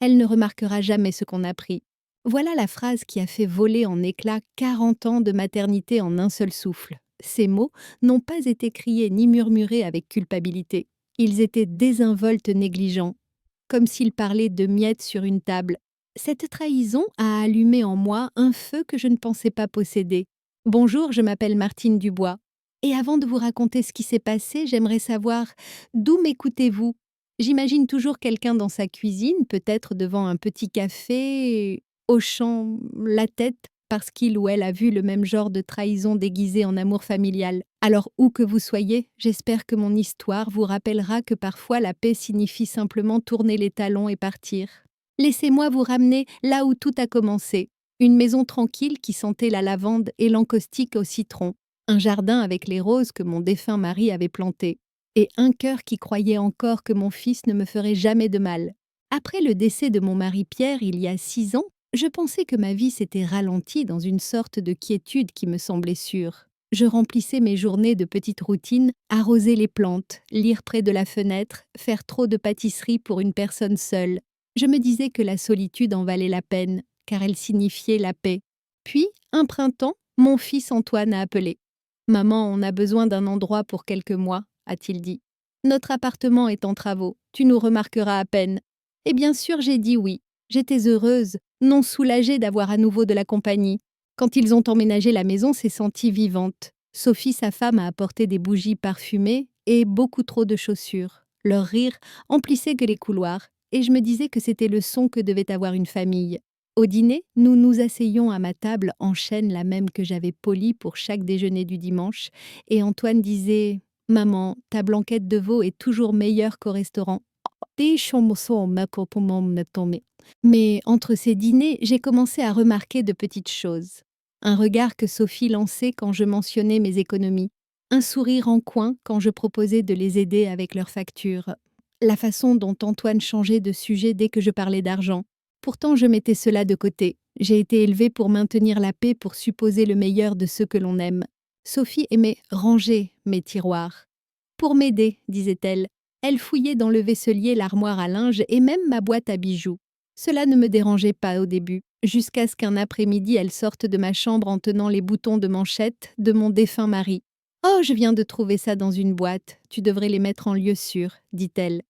Elle ne remarquera jamais ce qu'on a pris. Voilà la phrase qui a fait voler en éclats 40 ans de maternité en un seul souffle. Ces mots n'ont pas été criés ni murmurés avec culpabilité. Ils étaient désinvoltes négligents, comme s'ils parlaient de miettes sur une table. Cette trahison a allumé en moi un feu que je ne pensais pas posséder. Bonjour, je m'appelle Martine Dubois. Et avant de vous raconter ce qui s'est passé, j'aimerais savoir d'où m'écoutez-vous? J'imagine toujours quelqu'un dans sa cuisine, peut-être devant un petit café, hochant la tête parce qu'il ou elle a vu le même genre de trahison déguisée en amour familial. Alors où que vous soyez, j'espère que mon histoire vous rappellera que parfois la paix signifie simplement tourner les talons et partir. Laissez-moi vous ramener là où tout a commencé. Une maison tranquille qui sentait la lavande et l'encaustique au citron. Un jardin avec les roses que mon défunt mari avait plantées. Et un cœur qui croyait encore que mon fils ne me ferait jamais de mal. Après le décès de mon mari Pierre il y a 6 ans, je pensais que ma vie s'était ralentie dans une sorte de quiétude qui me semblait sûre. Je remplissais mes journées de petites routines, arroser les plantes, lire près de la fenêtre, faire trop de pâtisserie pour une personne seule. Je me disais que la solitude en valait la peine, car elle signifiait la paix. Puis, un printemps, mon fils Antoine a appelé. Maman, on a besoin d'un endroit pour quelques mois, a-t-il dit. Notre appartement est en travaux, tu nous remarqueras à peine. Et bien sûr, j'ai dit oui. J'étais heureuse, non soulagée d'avoir à nouveau de la compagnie. Quand ils ont emménagé la maison, s'est sentie vivante. Sophie, sa femme, a apporté des bougies parfumées et beaucoup trop de chaussures. Leur rire emplissait que les couloirs, et je me disais que c'était le son que devait avoir une famille. Au dîner, nous nous asseyions à ma table en chêne, la même que j'avais polie pour chaque déjeuner du dimanche, et Antoine disait « Maman, ta blanquette de veau est toujours meilleure qu'au restaurant. » Mais entre ces dîners, j'ai commencé à remarquer de petites choses. Un regard que Sophie lançait quand je mentionnais mes économies. Un sourire en coin quand je proposais de les aider avec leurs factures. La façon dont Antoine changeait de sujet dès que je parlais d'argent. Pourtant, je mettais cela de côté. J'ai été élevée pour maintenir la paix, pour supposer le meilleur de ceux que l'on aime. Sophie aimait ranger mes tiroirs. Pour m'aider, disait-elle. Elle fouillait dans le vaisselier, l'armoire à linge et même ma boîte à bijoux. Cela ne me dérangeait pas au début, jusqu'à ce qu'un après-midi elle sorte de ma chambre en tenant les boutons de manchette de mon défunt mari. « Oh, je viens de trouver ça dans une boîte, tu devrais les mettre en lieu sûr, dit-elle.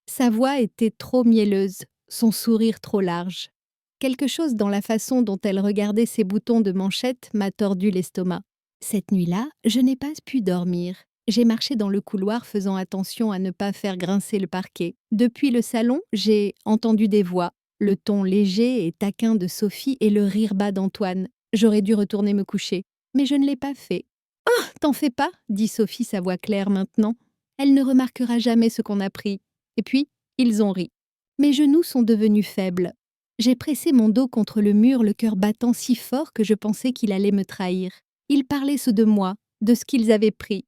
Sa voix était trop mielleuse, son sourire trop large. Quelque chose dans la façon dont elle regardait ses boutons de manchette m'a tordu l'estomac. Cette nuit-là, je n'ai pas pu dormir. J'ai marché dans le couloir faisant attention à ne pas faire grincer le parquet. Depuis le salon, j'ai entendu des voix, le ton léger et taquin de Sophie et le rire bas d'Antoine. J'aurais dû retourner me coucher, mais je ne l'ai pas fait. « Ah, t'en fais pas !» dit Sophie, sa voix claire maintenant. « Elle ne remarquera jamais ce qu'on a pris. » Et puis, ils ont ri. Mes genoux sont devenus faibles. J'ai pressé mon dos contre le mur, le cœur battant si fort que je pensais qu'il allait me trahir. Ils parlaient ceux de moi, de ce qu'ils avaient pris.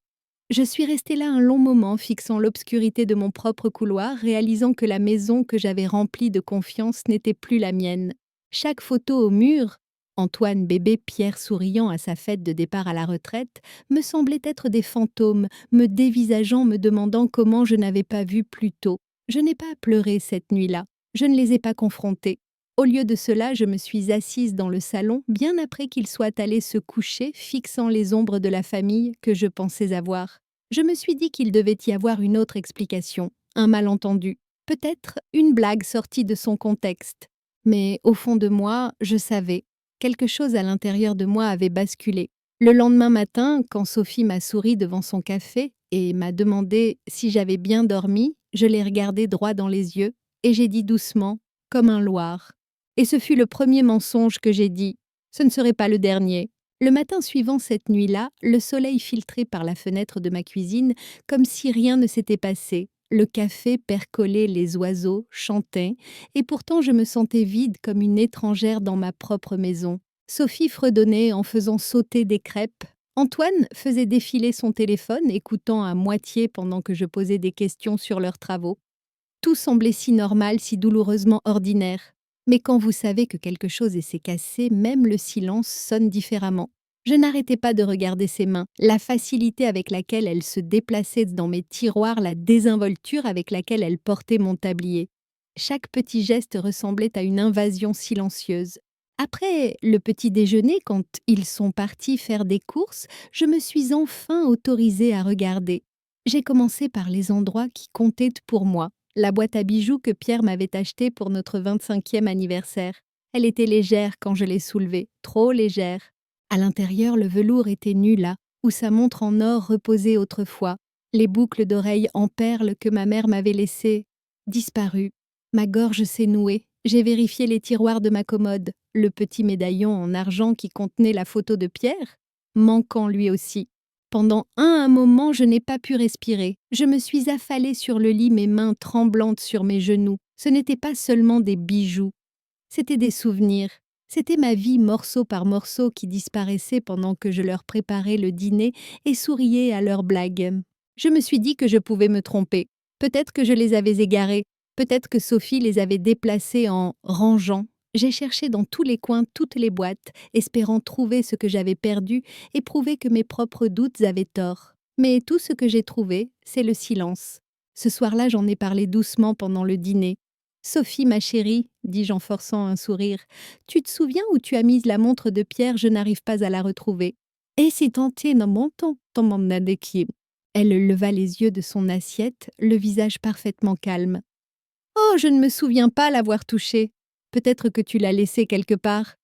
Je suis restée là un long moment, fixant l'obscurité de mon propre couloir, réalisant que la maison que j'avais remplie de confiance n'était plus la mienne. Chaque photo au mur, Antoine bébé, Pierre souriant à sa fête de départ à la retraite, me semblait être des fantômes, me dévisageant, me demandant comment je n'avais pas vu plus tôt. Je n'ai pas pleuré cette nuit-là, je ne les ai pas confrontés. Au lieu de cela, je me suis assise dans le salon, bien après qu'ils soient allés se coucher, fixant les ombres de la famille que je pensais avoir. Je me suis dit qu'il devait y avoir une autre explication, un malentendu, peut-être une blague sortie de son contexte. Mais au fond de moi, je savais. Quelque chose à l'intérieur de moi avait basculé. Le lendemain matin, quand Sophie m'a souri devant son café et m'a demandé si j'avais bien dormi, je l'ai regardée droit dans les yeux et j'ai dit doucement, comme un loir. Et ce fut le premier mensonge que j'ai dit. Ce ne serait pas le dernier. Le matin suivant cette nuit-là, le soleil filtrait par la fenêtre de ma cuisine comme si rien ne s'était passé. Le café percolait, les oiseaux chantaient, et pourtant je me sentais vide comme une étrangère dans ma propre maison. Sophie fredonnait en faisant sauter des crêpes. Antoine faisait défiler son téléphone, écoutant à moitié pendant que je posais des questions sur leurs travaux. Tout semblait si normal, si douloureusement ordinaire. Mais quand vous savez que quelque chose s'est cassé, même le silence sonne différemment. Je n'arrêtais pas de regarder ses mains, la facilité avec laquelle elles se déplaçaient dans mes tiroirs, la désinvolture avec laquelle elles portaient mon tablier. Chaque petit geste ressemblait à une invasion silencieuse. Après le petit déjeuner, quand ils sont partis faire des courses, je me suis enfin autorisée à regarder. J'ai commencé par les endroits qui comptaient pour moi. La boîte à bijoux que Pierre m'avait achetée pour notre 25e anniversaire. Elle était légère quand je l'ai soulevée, trop légère. À l'intérieur, le velours était nu là, où sa montre en or reposait autrefois. Les boucles d'oreilles en perles que ma mère m'avait laissées disparues. Ma gorge s'est nouée. J'ai vérifié les tiroirs de ma commode. Le petit médaillon en argent qui contenait la photo de Pierre, manquant lui aussi. Pendant un moment, je n'ai pas pu respirer. Je me suis affalée sur le lit, mes mains tremblantes sur mes genoux. Ce n'était pas seulement des bijoux, c'était des souvenirs. C'était ma vie morceau par morceau qui disparaissait pendant que je leur préparais le dîner et souriais à leurs blagues. Je me suis dit que je pouvais me tromper. Peut-être que je les avais égarés. Peut-être que Sophie les avait déplacés en rangeant. J'ai cherché dans tous les coins toutes les boîtes, espérant trouver ce que j'avais perdu et prouver que mes propres doutes avaient tort. Mais tout ce que j'ai trouvé, c'est le silence. Ce soir-là, j'en ai parlé doucement pendant le dîner. Sophie, ma chérie, dis-je en forçant un sourire, tu te souviens où tu as mis la montre de Pierre, je n'arrive pas à la retrouver. Et si tenté dans mon temps, Elle leva les yeux de son assiette, le visage parfaitement calme. Oh, je ne me souviens pas l'avoir touchée. Peut-être que tu l'as laissée quelque part.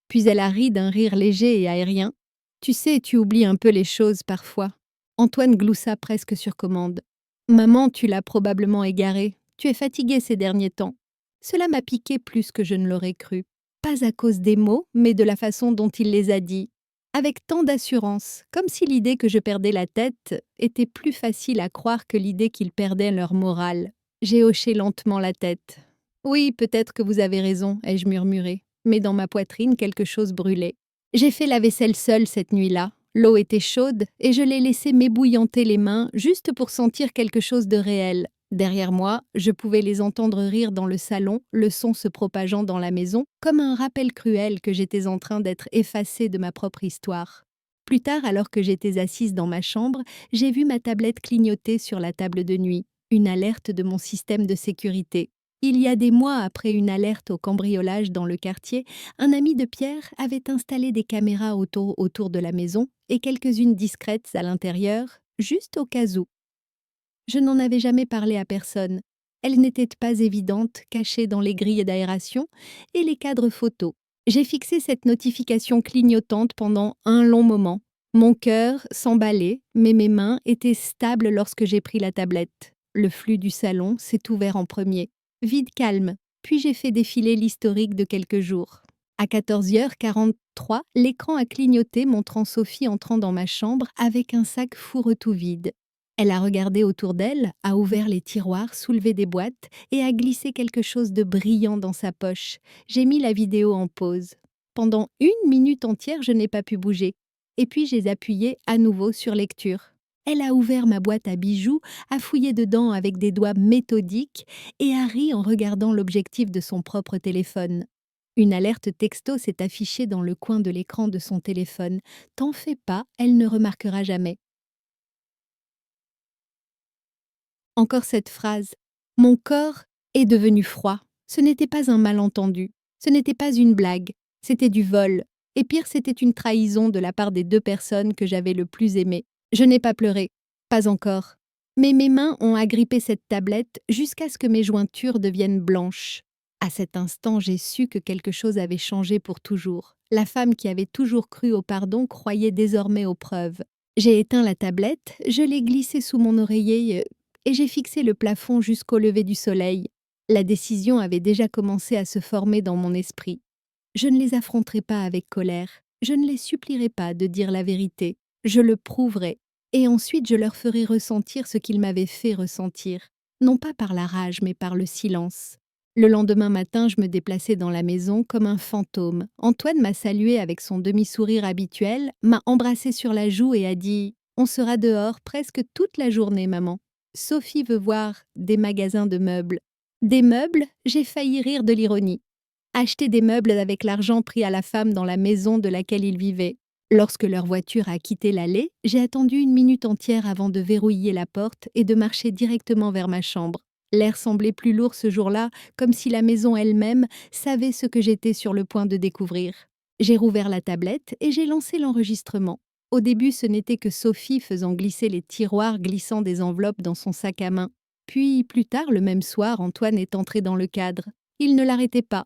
Puis elle a ri d'un rire léger et aérien. Tu sais, tu oublies un peu les choses parfois. Antoine gloussa presque sur commande. Maman, tu l'as probablement égarée. Tu es fatiguée ces derniers temps. Cela m'a piqué plus que je ne l'aurais cru. Pas à cause des mots, mais de la façon dont il les a dits. Avec tant d'assurance, comme si l'idée que je perdais la tête était plus facile à croire que l'idée qu'ils perdaient leur morale. J'ai hoché lentement la tête. Oui, peut-être que vous avez raison, ai-je murmuré, mais dans ma poitrine quelque chose brûlait. J'ai fait la vaisselle seule cette nuit-là. L'eau était chaude et je l'ai laissé m'ébouillanter les mains juste pour sentir quelque chose de réel. Derrière moi, je pouvais les entendre rire dans le salon, le son se propageant dans la maison, comme un rappel cruel que j'étais en train d'être effacée de ma propre histoire. Plus tard, alors que j'étais assise dans ma chambre, j'ai vu ma tablette clignoter sur la table de nuit, une alerte de mon système de sécurité. Il y a des mois après une alerte au cambriolage dans le quartier, un ami de Pierre avait installé des caméras autour de la maison et quelques-unes discrètes à l'intérieur, juste au cas où. Je n'en avais jamais parlé à personne. Elles n'étaient pas évidentes, cachées dans les grilles d'aération et les cadres photos. J'ai fixé cette notification clignotante pendant un long moment. Mon cœur s'emballait, mais mes mains étaient stables lorsque j'ai pris la tablette. Le flux du salon s'est ouvert en premier. Vide calme, puis j'ai fait défiler l'historique de quelques jours. À 14h43, l'écran a clignoté montrant Sophie entrant dans ma chambre avec un sac fourre-tout vide. Elle a regardé autour d'elle, a ouvert les tiroirs, soulevé des boîtes et a glissé quelque chose de brillant dans sa poche. J'ai mis la vidéo en pause. Pendant 1 minute entière, je n'ai pas pu bouger. Et puis j'ai appuyé à nouveau sur lecture. Elle a ouvert ma boîte à bijoux, a fouillé dedans avec des doigts méthodiques et a ri en regardant l'objectif de son propre téléphone. Une alerte texto s'est affichée dans le coin de l'écran de son téléphone. T'en fais pas, elle ne remarquera jamais. Encore cette phrase. Mon corps est devenu froid. Ce n'était pas un malentendu. Ce n'était pas une blague. C'était du vol. Et pire, c'était une trahison de la part des 2 personnes que j'avais le plus aimées. Je n'ai pas pleuré. Pas encore. Mais mes mains ont agrippé cette tablette jusqu'à ce que mes jointures deviennent blanches. À cet instant, j'ai su que quelque chose avait changé pour toujours. La femme qui avait toujours cru au pardon croyait désormais aux preuves. J'ai éteint la tablette, je l'ai glissée sous mon oreiller et j'ai fixé le plafond jusqu'au lever du soleil. La décision avait déjà commencé à se former dans mon esprit. Je ne les affronterai pas avec colère, je ne les supplierai pas de dire la vérité, je le prouverai, et ensuite je leur ferai ressentir ce qu'ils m'avaient fait ressentir, non pas par la rage mais par le silence. Le lendemain matin, je me déplaçais dans la maison comme un fantôme. Antoine m'a salué avec son demi-sourire habituel, m'a embrassé sur la joue et a dit « On sera dehors presque toute la journée, maman. Sophie veut voir des magasins de meubles. » Des meubles, j'ai failli rire de l'ironie. Acheter des meubles avec l'argent pris à la femme dans la maison de laquelle ils vivaient. Lorsque leur voiture a quitté l'allée, j'ai attendu 1 minute entière avant de verrouiller la porte et de marcher directement vers ma chambre. L'air semblait plus lourd ce jour-là, comme si la maison elle-même savait ce que j'étais sur le point de découvrir. J'ai rouvert la tablette et j'ai lancé l'enregistrement. Au début, ce n'était que Sophie faisant glisser les tiroirs glissant des enveloppes dans son sac à main. Puis, plus tard, le même soir, Antoine est entré dans le cadre. Il ne l'arrêtait pas.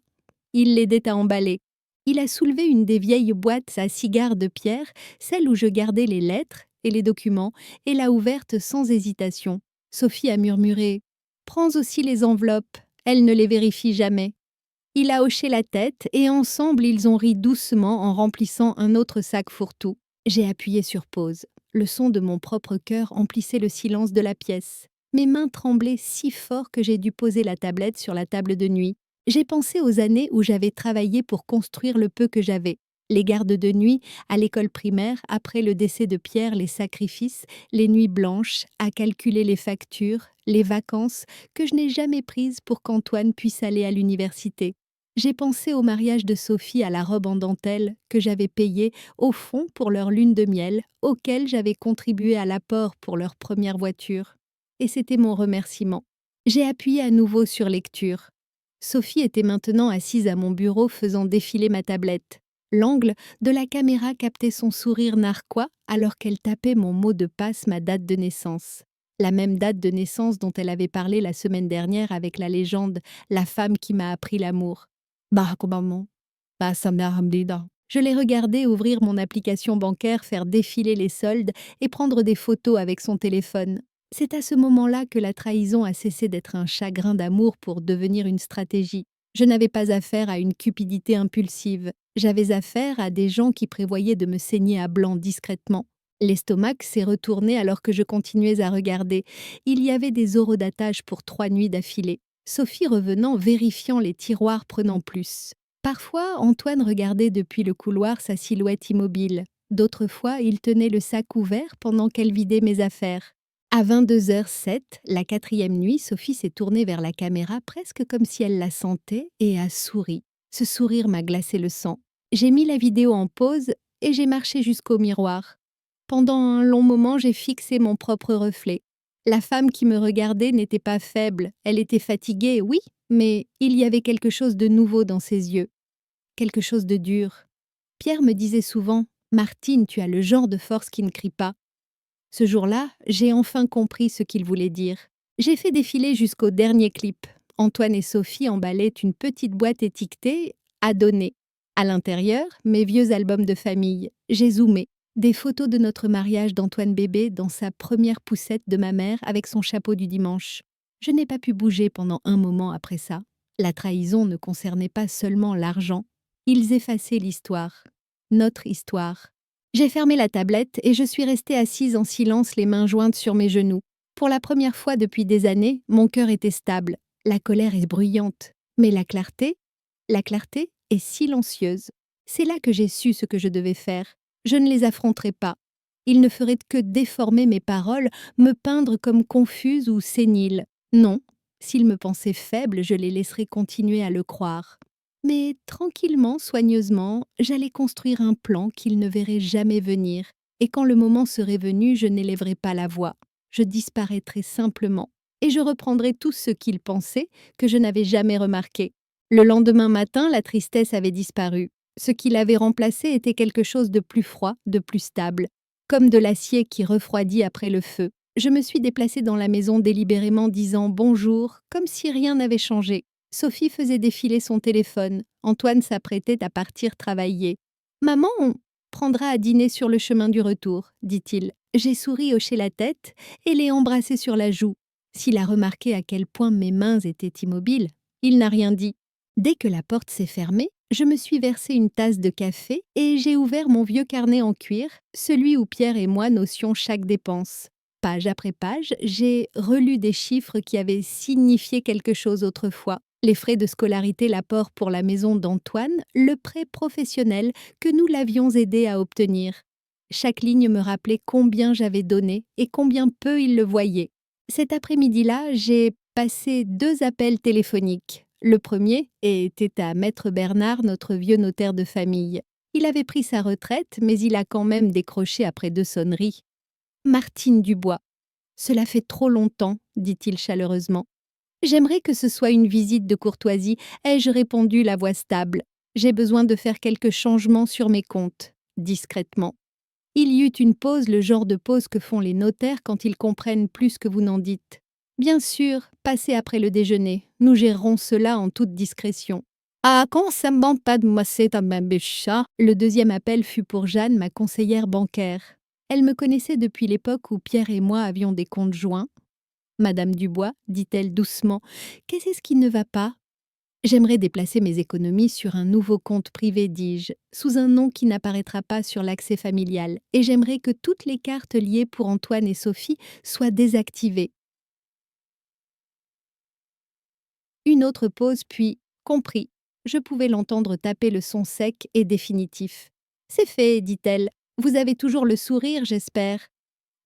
Il l'aidait à emballer. Il a soulevé une des vieilles boîtes à cigares de pierre, celle où je gardais les lettres et les documents, et l'a ouverte sans hésitation. Sophie a murmuré « Prends aussi les enveloppes, elle ne les vérifie jamais ». Il a hoché la tête et ensemble ils ont ri doucement en remplissant un autre sac fourre-tout. J'ai appuyé sur pause. Le son de mon propre cœur emplissait le silence de la pièce. Mes mains tremblaient si fort que j'ai dû poser la tablette sur la table de nuit. J'ai pensé aux années où j'avais travaillé pour construire le peu que j'avais. Les gardes de nuit, à l'école primaire, après le décès de Pierre, les sacrifices, les nuits blanches, à calculer les factures, les vacances que je n'ai jamais prises pour qu'Antoine puisse aller à l'université. J'ai pensé au mariage de Sophie à la robe en dentelle que j'avais payée au fond pour leur lune de miel, auquel j'avais contribué à l'apport pour leur première voiture. Et c'était mon remerciement. J'ai appuyé à nouveau sur lecture. Sophie était maintenant assise à mon bureau faisant défiler ma tablette. L'angle de la caméra captait son sourire narquois alors qu'elle tapait mon mot de passe, ma date de naissance. La même date de naissance dont elle avait parlé la semaine dernière avec la légende « La femme qui m'a appris l'amour ». Je l'ai regardé ouvrir mon application bancaire, faire défiler les soldes et prendre des photos avec son téléphone. C'est à ce moment-là que la trahison a cessé d'être un chagrin d'amour pour devenir une stratégie. Je n'avais pas affaire à une cupidité impulsive. J'avais affaire à des gens qui prévoyaient de me saigner à blanc discrètement. L'estomac s'est retourné alors que je continuais à regarder. Il y avait des horodatage pour 3 nuits d'affilée. Sophie revenant, vérifiant les tiroirs, prenant plus. Parfois, Antoine regardait depuis le couloir sa silhouette immobile. D'autres fois, il tenait le sac ouvert pendant qu'elle vidait mes affaires. À 22h07, la 4e nuit, Sophie s'est tournée vers la caméra presque comme si elle la sentait et a souri. Ce sourire m'a glacé le sang. J'ai mis la vidéo en pause et j'ai marché jusqu'au miroir. Pendant un long moment, j'ai fixé mon propre reflet. La femme qui me regardait n'était pas faible, elle était fatiguée, oui, mais il y avait quelque chose de nouveau dans ses yeux, quelque chose de dur. Pierre me disait souvent « Martine, tu as le genre de force qui ne crie pas ». Ce jour-là, j'ai enfin compris ce qu'il voulait dire. J'ai fait défiler jusqu'au dernier clip. Antoine et Sophie emballaient une petite boîte étiquetée « À donner ». À l'intérieur, mes vieux albums de famille. J'ai zoomé. Des photos de notre mariage d'Antoine bébé dans sa première poussette de ma mère avec son chapeau du dimanche. Je n'ai pas pu bouger pendant un moment après ça. La trahison ne concernait pas seulement l'argent. Ils effaçaient l'histoire. Notre histoire. J'ai fermé la tablette et je suis restée assise en silence, les mains jointes sur mes genoux. Pour la première fois depuis des années, mon cœur était stable. La colère est bruyante. Mais la clarté est silencieuse. C'est là que j'ai su ce que je devais faire. Je ne les affronterai pas. Ils ne feraient que déformer mes paroles, me peindre comme confuse ou sénile. Non, s'ils me pensaient faible, je les laisserais continuer à le croire. Mais tranquillement, soigneusement, j'allais construire un plan qu'ils ne verraient jamais venir. Et quand le moment serait venu, je n'élèverais pas la voix. Je disparaîtrais simplement. Et je reprendrais tout ce qu'ils pensaient que je n'avais jamais remarqué. Le lendemain matin, la tristesse avait disparu. Ce qui l'avait remplacé était quelque chose de plus froid, de plus stable, comme de l'acier qui refroidit après le feu. Je me suis déplacée dans la maison délibérément disant bonjour, comme si rien n'avait changé. Sophie faisait défiler son téléphone. Antoine s'apprêtait à partir travailler. « Maman, on prendra à dîner sur le chemin du retour », dit-il. J'ai souri, hoché la tête et l'ai embrassé sur la joue. S'il a remarqué à quel point mes mains étaient immobiles, il n'a rien dit. Dès que la porte s'est fermée, je me suis versé une tasse de café et j'ai ouvert mon vieux carnet en cuir, celui où Pierre et moi notions chaque dépense. Page après page, j'ai relu des chiffres qui avaient signifié quelque chose autrefois. Les frais de scolarité, l'apport pour la maison d'Antoine, le prêt professionnel que nous l'avions aidé à obtenir. Chaque ligne me rappelait combien j'avais donné et combien peu il le voyait. Cet après-midi-là, j'ai passé 2 appels téléphoniques. Le premier était à Maître Bernard, notre vieux notaire de famille. Il avait pris sa retraite, mais il a quand même décroché après 2 sonneries. « Martine Dubois. »« Cela fait trop longtemps, dit-il chaleureusement. J'aimerais que ce soit une visite de courtoisie, ai-je répondu la voix stable. J'ai besoin de faire quelques changements sur mes comptes, discrètement. Il y eut une pause, le genre de pause que font les notaires quand ils comprennent plus que vous n'en dites. Bien sûr, passez après le déjeuner. Nous gérerons cela en toute discrétion. Ah, quand ça me bande pas de moi, c'est un chat. Le deuxième appel fut pour Jeanne, ma conseillère bancaire. Elle me connaissait depuis l'époque où Pierre et moi avions des comptes joints. Madame Dubois, dit-elle doucement, qu'est-ce qui ne va pas? J'aimerais déplacer mes économies sur un nouveau compte privé, dis-je, sous un nom qui n'apparaîtra pas sur l'accès familial, et j'aimerais que toutes les cartes liées pour Antoine et Sophie soient désactivées. Une autre pause, puis compris. Je pouvais l'entendre taper le son sec et définitif. C'est fait, dit-elle. Vous avez toujours le sourire, j'espère.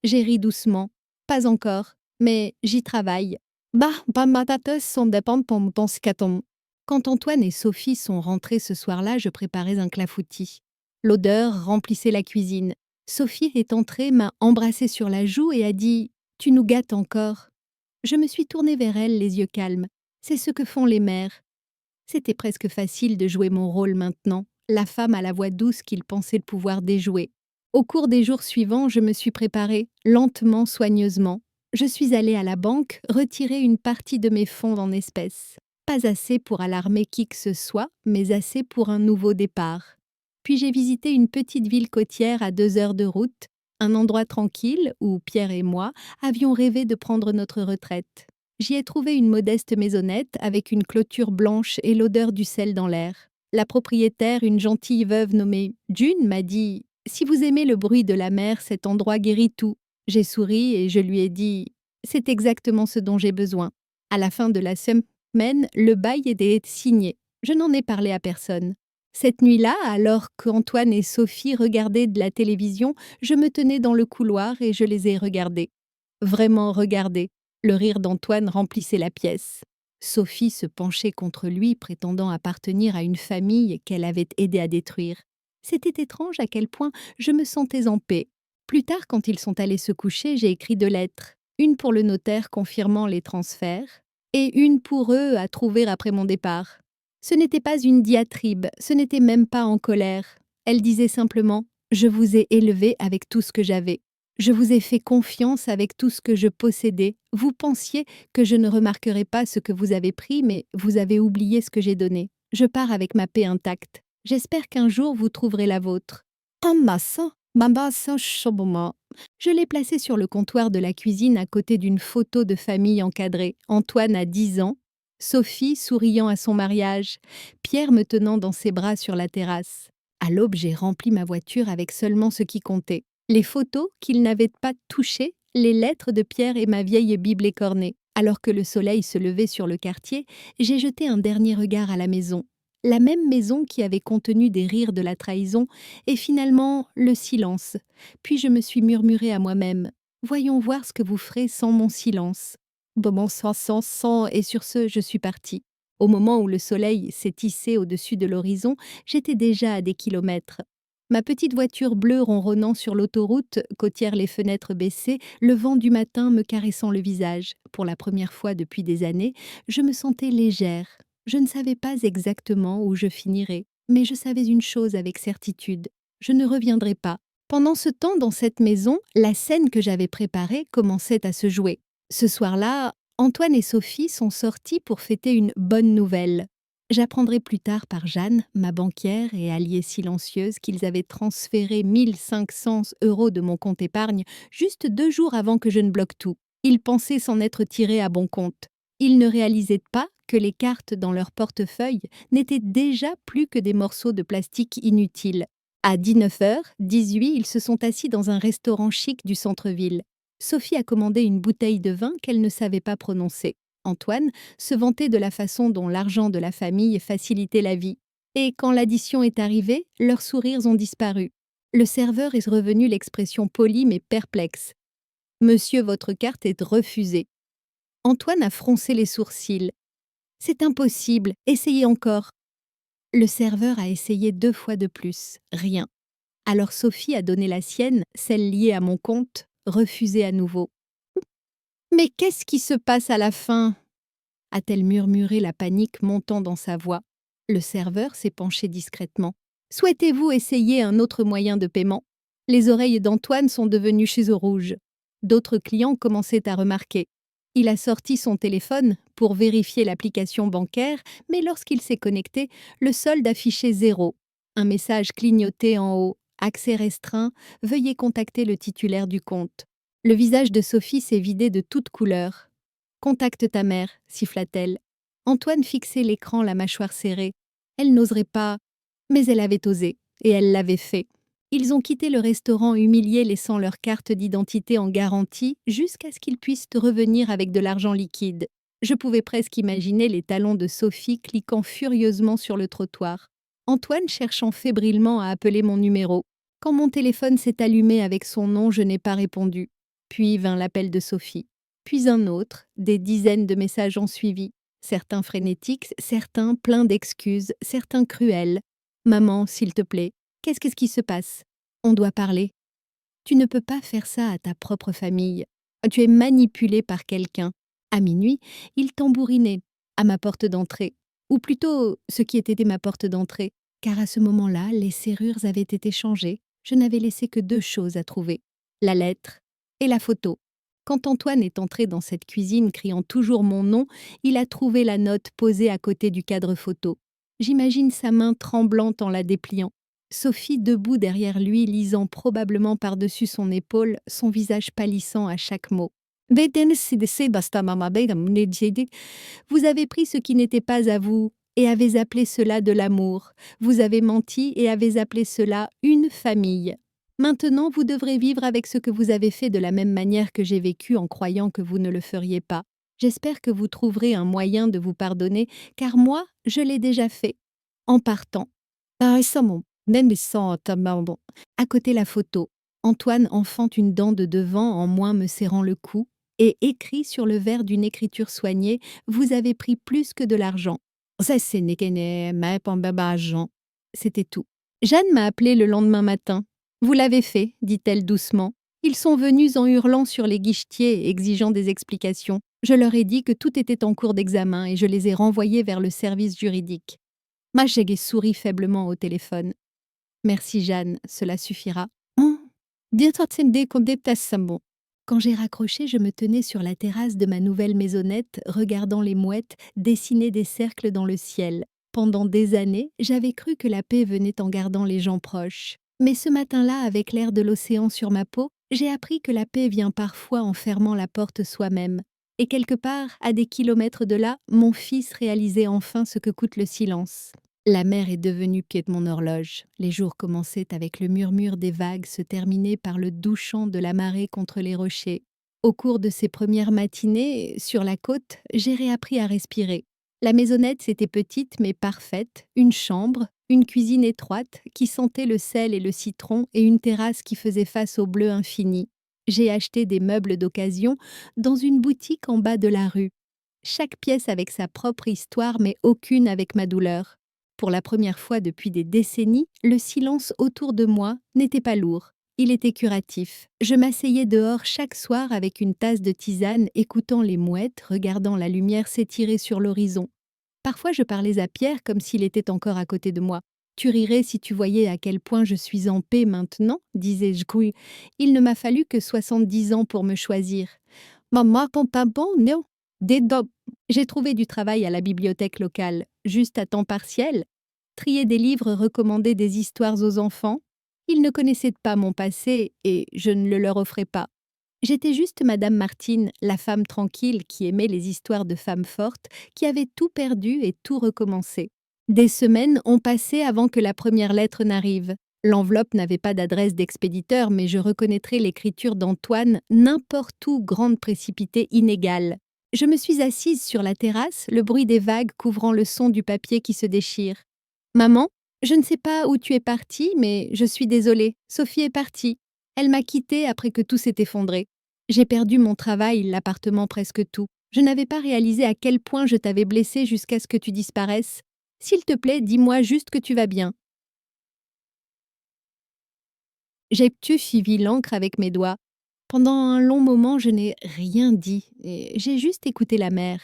J'ai ri doucement. Pas encore, mais j'y travaille. Bah, patates sont dépendent pour mon scaton. Quand Antoine et Sophie sont rentrés ce soir-là, je préparais un clafoutis. L'odeur remplissait la cuisine. Sophie est entrée, m'a embrassée sur la joue et a dit « Tu nous gâtes encore ». Je me suis tournée vers elle, les yeux calmes. C'est ce que font les mères. C'était presque facile de jouer mon rôle maintenant, la femme à la voix douce qu'il pensait le pouvoir déjouer. Au cours des jours suivants, je me suis préparée, lentement, soigneusement. Je suis allée à la banque retirer une partie de mes fonds en espèces. Pas assez pour alarmer qui que ce soit, mais assez pour un nouveau départ. Puis j'ai visité une petite ville côtière à 2 heures de route, un endroit tranquille où Pierre et moi avions rêvé de prendre notre retraite. J'y ai trouvé une modeste maisonnette avec une clôture blanche et l'odeur du sel dans l'air. La propriétaire, une gentille veuve nommée June, m'a dit « Si vous aimez le bruit de la mer, cet endroit guérit tout ». J'ai souri et je lui ai dit « C'est exactement ce dont j'ai besoin ». À la fin de la semaine, le bail était signé. Je n'en ai parlé à personne. Cette nuit-là, alors qu'Antoine et Sophie regardaient de la télévision, je me tenais dans le couloir et je les ai regardés. Vraiment regardés. Le rire d'Antoine remplissait la pièce. Sophie se penchait contre lui, prétendant appartenir à une famille qu'elle avait aidé à détruire. C'était étrange à quel point je me sentais en paix. Plus tard, quand ils sont allés se coucher, j'ai écrit 2 lettres. Une pour le notaire confirmant les transferts, et une pour eux à trouver après mon départ. Ce n'était pas une diatribe, ce n'était même pas en colère. Elle disait simplement « Je vous ai élevé avec tout ce que j'avais. Je vous ai fait confiance avec tout ce que je possédais. Vous pensiez que je ne remarquerais pas ce que vous avez pris, mais vous avez oublié ce que j'ai donné. Je pars avec ma paix intacte. J'espère qu'un jour vous trouverez la vôtre. » En massa, je l'ai placé sur le comptoir de la cuisine à côté d'une photo de famille encadrée. Antoine a 10 ans, Sophie souriant à son mariage, Pierre me tenant dans ses bras sur la terrasse. À l'aube, j'ai rempli ma voiture avec seulement ce qui comptait. Les photos qu'il n'avait pas touchées, les lettres de Pierre et ma vieille Bible écornée. Alors que le soleil se levait sur le quartier, j'ai jeté un dernier regard à la maison. La même maison qui avait contenu des rires de la trahison et finalement le silence. Puis je me suis murmuré à moi-même « Voyons voir ce que vous ferez sans mon silence. » Bon, sans, et sur ce, je suis partie. Au moment où le soleil s'est hissé au-dessus de l'horizon, j'étais déjà à des kilomètres. Ma petite voiture bleue ronronnant sur l'autoroute, côtière les fenêtres baissées, le vent du matin me caressant le visage. Pour la première fois depuis des années, je me sentais légère. Je ne savais pas exactement où je finirais, mais je savais une chose avec certitude. Je ne reviendrai pas. Pendant ce temps, dans cette maison, la scène que j'avais préparée commençait à se jouer. Ce soir-là, Antoine et Sophie sont sortis pour fêter une bonne nouvelle. J'apprendrai plus tard par Jeanne, ma banquière et alliée silencieuse, qu'ils avaient transféré 1500 € de mon compte épargne juste 2 jours avant que je ne bloque tout. Ils pensaient s'en être tirés à bon compte. Ils ne réalisaient pas que les cartes dans leur portefeuille n'étaient déjà plus que des morceaux de plastique inutiles. À 19h18, ils se sont assis dans un restaurant chic du centre-ville. Sophie a commandé une bouteille de vin qu'elle ne savait pas prononcer. Antoine se vantait de la façon dont l'argent de la famille facilitait la vie. Et quand l'addition est arrivée, leurs sourires ont disparu. Le serveur est revenu l'expression polie mais perplexe. « Monsieur, votre carte est refusée. » Antoine a froncé les sourcils. « C'est impossible, essayez encore. » Le serveur a essayé 2 fois de plus, rien. Alors Sophie a donné la sienne, celle liée à mon compte, refusée à nouveau. « Mais qu'est-ce qui se passe à la fin ?» a-t-elle murmuré, la panique montant dans sa voix. Le serveur s'est penché discrètement. Souhaitez-vous essayer un autre moyen de paiement? Les oreilles d'Antoine sont devenues chez au rouge. D'autres clients commençaient à remarquer. Il a sorti son téléphone pour vérifier l'application bancaire, mais lorsqu'il s'est connecté, le solde affichait 0. Un message clignotait en haut. Accès restreint, veuillez contacter le titulaire du compte. Le visage de Sophie s'est vidé de toute couleur. Contacte ta mère, siffla-t-elle. Antoine fixait l'écran, la mâchoire serrée. Elle n'oserait pas, mais elle avait osé, et elle l'avait fait. Ils ont quitté le restaurant humiliés, laissant leur carte d'identité en garantie jusqu'à ce qu'ils puissent revenir avec de l'argent liquide. Je pouvais presque imaginer les talons de Sophie cliquant furieusement sur le trottoir. Antoine cherchant fébrilement à appeler mon numéro. Quand mon téléphone s'est allumé avec son nom, je n'ai pas répondu. Puis vint l'appel de Sophie. Puis un autre, des dizaines de messages ont suivi. Certains frénétiques, certains pleins d'excuses, certains cruels. Maman, s'il te plaît, qu'est-ce qui se passe? On doit parler. Tu ne peux pas faire ça à ta propre famille. Tu es manipulé par quelqu'un. À minuit, il tambourinait à ma porte d'entrée. Ou plutôt, ce qui était ma porte d'entrée. Car à ce moment-là, les serrures avaient été changées. Je n'avais laissé que 2 choses à trouver. La lettre et la photo. Quand Antoine est entré dans cette cuisine criant toujours mon nom, il a trouvé la note posée à côté du cadre photo. J'imagine sa main tremblante en la dépliant. Sophie debout derrière lui, lisant probablement par-dessus son épaule, son visage pâlissant à chaque mot. Vous avez pris ce qui n'était pas à vous et avez appelé cela de l'amour. Vous avez menti et avez appelé cela une famille. Maintenant, vous devrez vivre avec ce que vous avez fait de la même manière que j'ai vécu en croyant que vous ne le feriez pas. J'espère que vous trouverez un moyen de vous pardonner, car moi, je l'ai déjà fait. En partant. À côté la photo. Antoine enfante une dent de devant en moins me serrant le cou et écrit sur le verre d'une écriture soignée « Vous avez pris plus que de l'argent ». C'était tout. Jeanne m'a appelé le lendemain matin. « Vous l'avez fait », dit-elle doucement. Ils sont venus en hurlant sur les guichetiers, exigeant des explications. Je leur ai dit que tout était en cours d'examen et je les ai renvoyés vers le service juridique. Machege sourit faiblement au téléphone. Merci Jeanne, cela suffira. Quand j'ai raccroché, je me tenais sur la terrasse de ma nouvelle maisonnette, regardant les mouettes dessiner des cercles dans le ciel. Pendant des années, j'avais cru que la paix venait en gardant les gens proches. Mais ce matin-là, avec l'air de l'océan sur ma peau, j'ai appris que la paix vient parfois en fermant la porte soi-même. Et quelque part, à des kilomètres de là, mon fils réalisait enfin ce que coûte le silence. La mer est devenue pied de mon horloge. Les jours commençaient avec le murmure des vagues, se terminaient par le doux chant de la marée contre les rochers. Au cours de ces premières matinées, sur la côte, j'ai réappris à respirer. La maisonnette, c'était petite mais parfaite, une chambre, une cuisine étroite qui sentait le sel et le citron et une terrasse qui faisait face au bleu infini. J'ai acheté des meubles d'occasion dans une boutique en bas de la rue. Chaque pièce avec sa propre histoire mais aucune avec ma douleur. Pour la première fois depuis des décennies, le silence autour de moi n'était pas lourd. Il était curatif. Je m'asseyais dehors chaque soir avec une tasse de tisane, écoutant les mouettes, regardant la lumière s'étirer sur l'horizon. Parfois, je parlais à Pierre comme s'il était encore à côté de moi. « Tu rirais si tu voyais à quel point je suis en paix maintenant », disais-je. « Il ne m'a fallu que 70 ans pour me choisir. »« Maman, pas bon, non ?» J'ai trouvé du travail à la bibliothèque locale, juste à temps partiel. Trier des livres, recommander des histoires aux enfants. Ils ne connaissaient pas mon passé et je ne le leur offrais pas. J'étais juste Madame Martine, la femme tranquille qui aimait les histoires de femmes fortes, qui avait tout perdu et tout recommencé. Des semaines ont passé avant que la première lettre n'arrive. L'enveloppe n'avait pas d'adresse d'expéditeur, mais je reconnaîtrais l'écriture d'Antoine n'importe où, grande précipitée inégale. Je me suis assise sur la terrasse, le bruit des vagues couvrant le son du papier qui se déchire. « Maman, je ne sais pas où tu es partie, mais je suis désolée. Sophie est partie. Elle m'a quittée après que tout s'est effondré. J'ai perdu mon travail, l'appartement, presque tout. Je n'avais pas réalisé à quel point je t'avais blessée jusqu'à ce que tu disparaisses. S'il te plaît, dis-moi juste que tu vas bien. » J'ai suivi l'encre avec mes doigts. Pendant un long moment, je n'ai rien dit et j'ai juste écouté la mer.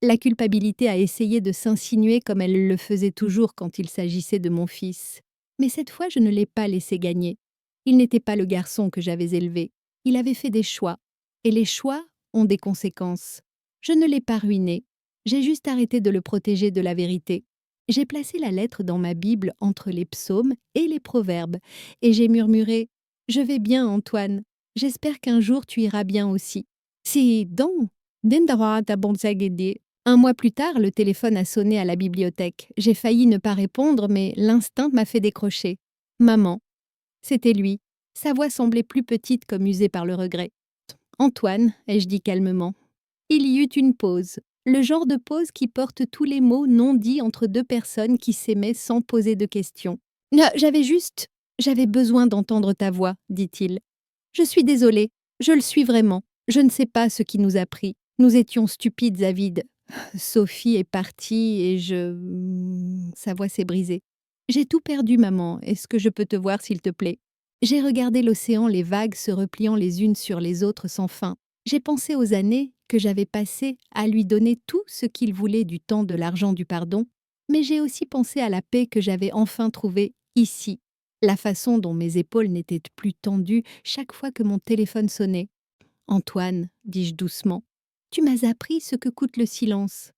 La culpabilité a essayé de s'insinuer comme elle le faisait toujours quand il s'agissait de mon fils. Mais cette fois, je ne l'ai pas laissé gagner. Il n'était pas le garçon que j'avais élevé. Il avait fait des choix. Et les choix ont des conséquences. Je ne l'ai pas ruiné. J'ai juste arrêté de le protéger de la vérité. J'ai placé la lettre dans ma Bible entre les psaumes et les proverbes, et j'ai murmuré « Je vais bien, Antoine. J'espère qu'un jour tu iras bien aussi. » Si donc, un mois plus tard, le téléphone a sonné à la bibliothèque. J'ai failli ne pas répondre, mais l'instinct m'a fait décrocher. Maman. C'était lui. Sa voix semblait plus petite comme usée par le regret. Antoine, ai-je dit calmement. Il y eut une pause. Le genre de pause qui porte tous les mots non dits entre deux personnes qui s'aimaient sans poser de questions. J'avais besoin d'entendre ta voix, dit-il. Je suis désolée. Je le suis vraiment. Je ne sais pas ce qui nous a pris. Nous étions stupides, avides. Sophie est partie et Sa voix s'est brisée. J'ai tout perdu, maman. Est-ce que je peux te voir, s'il te plaît? J'ai regardé l'océan, les vagues se repliant les unes sur les autres sans fin. J'ai pensé aux années que j'avais passées à lui donner tout ce qu'il voulait du temps, de l'argent, du pardon, mais j'ai aussi pensé à la paix que j'avais enfin trouvée ici, la façon dont mes épaules n'étaient plus tendues chaque fois que mon téléphone sonnait. « Antoine, dis-je doucement, tu m'as appris ce que coûte le silence. »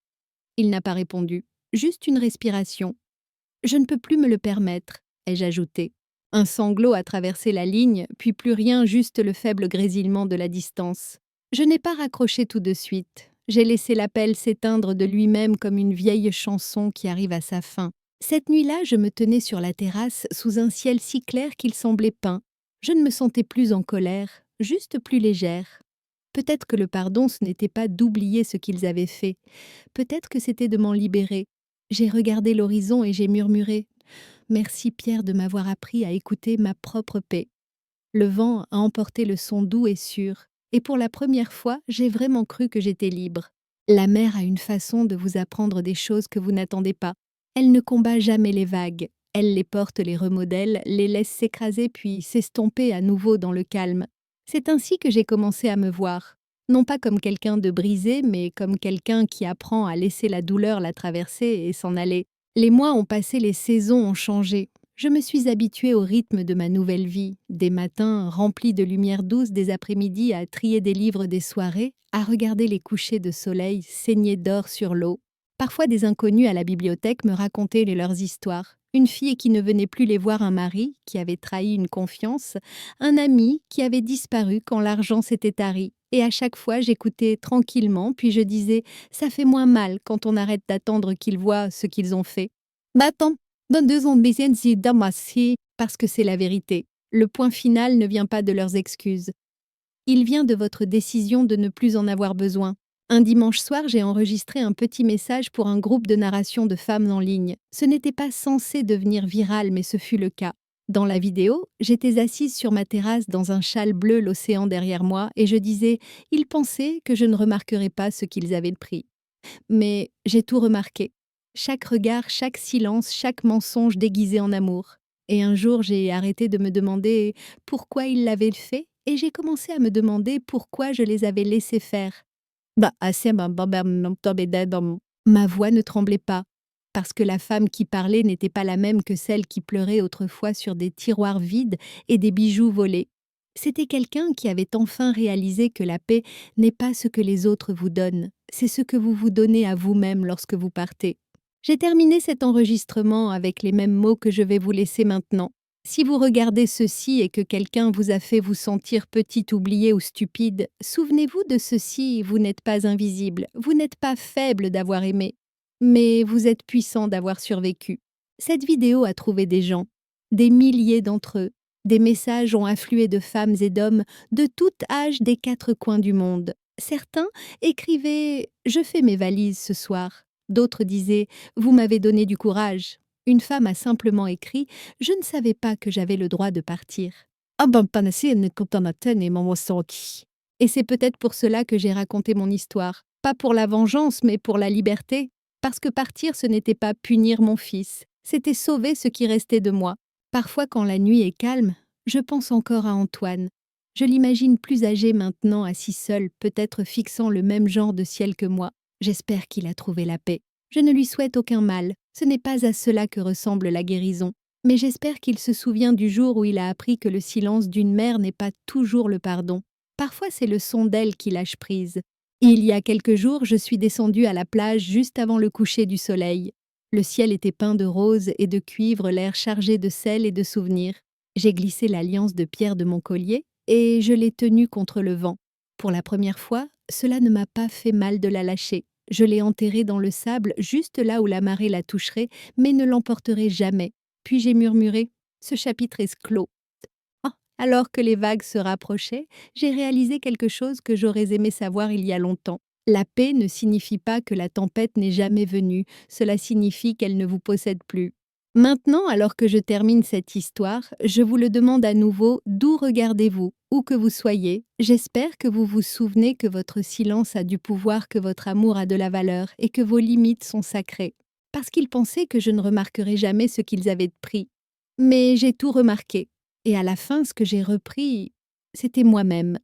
Il n'a pas répondu, juste une respiration. « Je ne peux plus me le permettre, » ai-je ajouté. Un sanglot a traversé la ligne, puis plus rien, juste le faible grésillement de la distance. Je n'ai pas raccroché tout de suite. J'ai laissé l'appel s'éteindre de lui-même comme une vieille chanson qui arrive à sa fin. Cette nuit-là, je me tenais sur la terrasse sous un ciel si clair qu'il semblait peint. Je ne me sentais plus en colère, juste plus légère. Peut-être que le pardon, ce n'était pas d'oublier ce qu'ils avaient fait. Peut-être que c'était de m'en libérer. J'ai regardé l'horizon et j'ai murmuré « Merci Pierre de m'avoir appris à écouter ma propre paix. » Le vent a emporté le son doux et sûr, et pour la première fois, j'ai vraiment cru que j'étais libre. La mer a une façon de vous apprendre des choses que vous n'attendez pas. Elle ne combat jamais les vagues. Elle les porte, les remodèle, les laisse s'écraser puis s'estomper à nouveau dans le calme. C'est ainsi que j'ai commencé à me voir. Non pas comme quelqu'un de brisé, mais comme quelqu'un qui apprend à laisser la douleur la traverser et s'en aller. Les mois ont passé, les saisons ont changé. Je me suis habituée au rythme de ma nouvelle vie, des matins remplis de lumière douce, des après-midi à trier des livres, des soirées, à regarder les couchers de soleil saigner d'or sur l'eau. Parfois des inconnus à la bibliothèque me racontaient leurs histoires. Une fille qui ne venait plus les voir, un mari qui avait trahi une confiance, un ami qui avait disparu quand l'argent s'était tari. Et à chaque fois, j'écoutais tranquillement, puis je disais « ça fait moins mal quand on arrête d'attendre qu'ils voient ce qu'ils ont fait. » Bah attends, donne 2 secondes, parce que c'est la vérité. Le point final ne vient pas de leurs excuses. Il vient de votre décision de ne plus en avoir besoin. Un dimanche soir, j'ai enregistré un petit message pour un groupe de narration de femmes en ligne. Ce n'était pas censé devenir viral, mais ce fut le cas. Dans la vidéo, j'étais assise sur ma terrasse dans un châle bleu, l'océan derrière moi, et je disais « Ils pensaient que je ne remarquerais pas ce qu'ils avaient pris. » Mais j'ai tout remarqué. Chaque regard, chaque silence, chaque mensonge déguisé en amour. Et un jour, j'ai arrêté de me demander pourquoi ils l'avaient fait, et j'ai commencé à me demander pourquoi je les avais laissés faire. Ma voix ne tremblait pas, parce que la femme qui parlait n'était pas la même que celle qui pleurait autrefois sur des tiroirs vides et des bijoux volés. C'était quelqu'un qui avait enfin réalisé que la paix n'est pas ce que les autres vous donnent, c'est ce que vous vous donnez à vous-même lorsque vous partez. J'ai terminé cet enregistrement avec les mêmes mots que je vais vous laisser maintenant. Si vous regardez ceci et que quelqu'un vous a fait vous sentir petit, oublié ou stupide, souvenez-vous de ceci, vous n'êtes pas invisible, vous n'êtes pas faible d'avoir aimé, mais vous êtes puissant d'avoir survécu. Cette vidéo a trouvé des gens, des milliers d'entre eux. Des messages ont afflué de femmes et d'hommes de tout âge des 4 coins du monde. Certains écrivaient « Je fais mes valises ce soir ». D'autres disaient « Vous m'avez donné du courage ». Une femme a simplement écrit « Je ne savais pas que j'avais le droit de partir ». Et c'est peut-être pour cela que j'ai raconté mon histoire. Pas pour la vengeance, mais pour la liberté. Parce que partir, ce n'était pas punir mon fils. C'était sauver ce qui restait de moi. Parfois, quand la nuit est calme, je pense encore à Antoine. Je l'imagine plus âgé maintenant, assis seul, peut-être fixant le même genre de ciel que moi. J'espère qu'il a trouvé la paix. Je ne lui souhaite aucun mal, ce n'est pas à cela que ressemble la guérison. Mais j'espère qu'il se souvient du jour où il a appris que le silence d'une mère n'est pas toujours le pardon. Parfois c'est le son d'elle qui lâche prise. Il y a quelques jours, je suis descendue à la plage juste avant le coucher du soleil. Le ciel était peint de roses et de cuivre, l'air chargé de sel et de souvenirs. J'ai glissé l'alliance de pierre de mon collier et je l'ai tenue contre le vent. Pour la première fois, cela ne m'a pas fait mal de la lâcher. Je l'ai enterrée dans le sable, juste là où la marée la toucherait, mais ne l'emporterai jamais. Puis j'ai murmuré, ce chapitre est clos. Ah, alors que les vagues se rapprochaient, j'ai réalisé quelque chose que j'aurais aimé savoir il y a longtemps. La paix ne signifie pas que la tempête n'est jamais venue, cela signifie qu'elle ne vous possède plus. Maintenant, alors que je termine cette histoire, je vous le demande à nouveau, d'où regardez-vous, où que vous soyez? J'espère que vous vous souvenez que votre silence a du pouvoir, que votre amour a de la valeur et que vos limites sont sacrées. Parce qu'ils pensaient que je ne remarquerais jamais ce qu'ils avaient pris. Mais j'ai tout remarqué. Et à la fin, ce que j'ai repris, c'était moi-même.